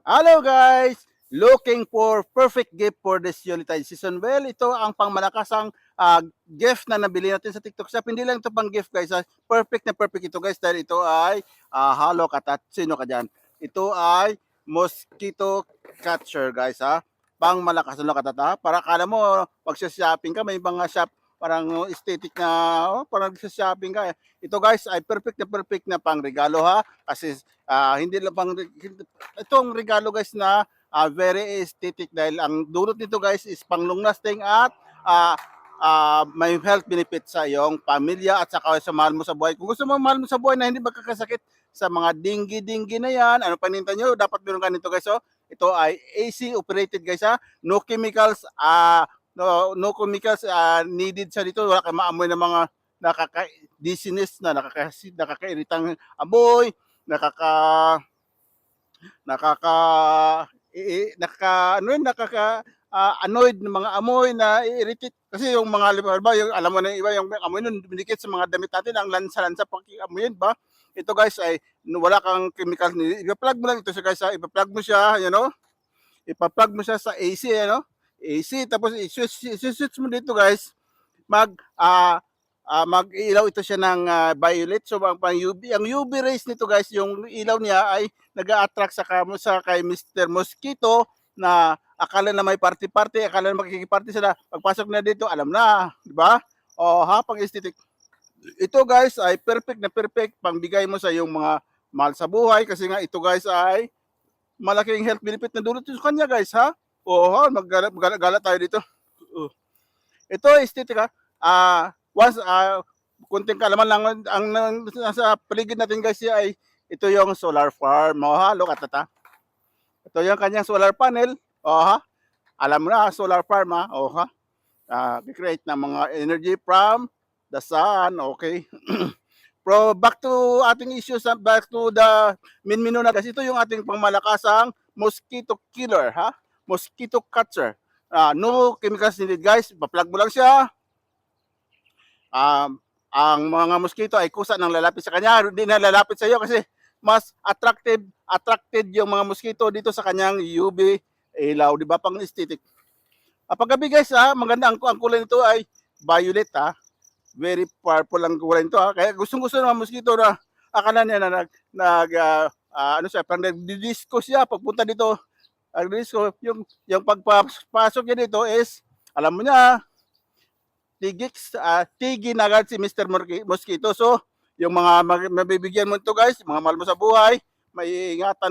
Hello guys! Looking for perfect gift for this Yuletide season? Well, ito ang pangmalakasang gift na nabili natin sa TikTok Shop. Hindi lang ito pang gift guys. Perfect na perfect ito guys dahil ito ay halo katat. Sino ka dyan? Ito ay mosquito catcher guys ha. Pang malakas na katat ha. Para kala mo pag shopping ka may mga shop parang aesthetic na parang shopping ka. Ito guys ay perfect na pang regalo ha. Kasi hindi lang pang itong regalo guys na very aesthetic dahil ang dulot nito guys is pang long lasting at may health benefit sa iyong pamilya at saka sa mahal mo sa buhay. Kung gusto mo mahal mo sa buhay na hindi magkakasakit sa mga dinggi-dinggi na yan, ano pa ninta nyo, dapat meron ka nito guys. Oh. Ito ay AC operated guys ha. No chemicals, no chemicals needed sa dito. Wala kang maamoy ng mga nakaka-dizziness na nakakairitang amoy, nakaka nakaka ano yun, annoyed ng mga amoy na irritate kasi yung mga ba yung alam mo na iba yung amoy nun dumidikit sa mga damit natin ang lansa-lansa pag amoyin ba ito guys ay wala kang chemical ipa-plug mo lang ito siya guys ipa-plug mo siya ipa-plug mo siya sa AC AC tapos i-switch mo dito guys mag mag-ilaw ito siya ng violet. So ang UV rays nito guys, yung ilaw niya ay nag-a-attract sa kay Mr. Mosquito na akala na may party-party, akala na makikiparty sila. Pagpasok na dito, alam na, di ba? O ha, pang aesthetic. Ito guys ay perfect pangbigay mo sa iyong mga mahal sa buhay kasi nga ito guys ay malaking health benefit na dulot sa kanya guys ha. O ha, maggala tayo dito. Ito aesthetic ha. Once kunting kalaman lang ang nasa paligid natin guys ay ito yung solar farm. Oh, ha, look at that. Ito yung kanyang solar panel. Oh, ha. Alam mo na, solar farm ha. Oh, ha. Create ng mga energy from the sun. Okay. Pro back to ating issues, back to the main menu na guys. Ito yung ating pangmalakasang mosquito killer ha. Mosquito catcher. No chemicals needed guys. Pa-plug mo lang siya. Ang mga mosquito ay kusa nang lalapit sa kanya, hindi na lalapit sa iyo kasi mas attracted yung mga mosquito dito sa kanyang UV ilaw, di ba? Pang aesthetic. Paggabi guys, maganda ang kulay nito ay violet ha. Very powerful ang kulay nito ha. Kaya gustong-gusto ng mga mosquito na akala niya na ano siya, parang nagdi-disco siya pagpunta dito. Disco, yung pagpasok niya dito is alam mo niya, tigi na agad si Mr. Mosquito. So, yung mga mabibigyan mo ito guys, mga mahal mo sa buhay, may ingatan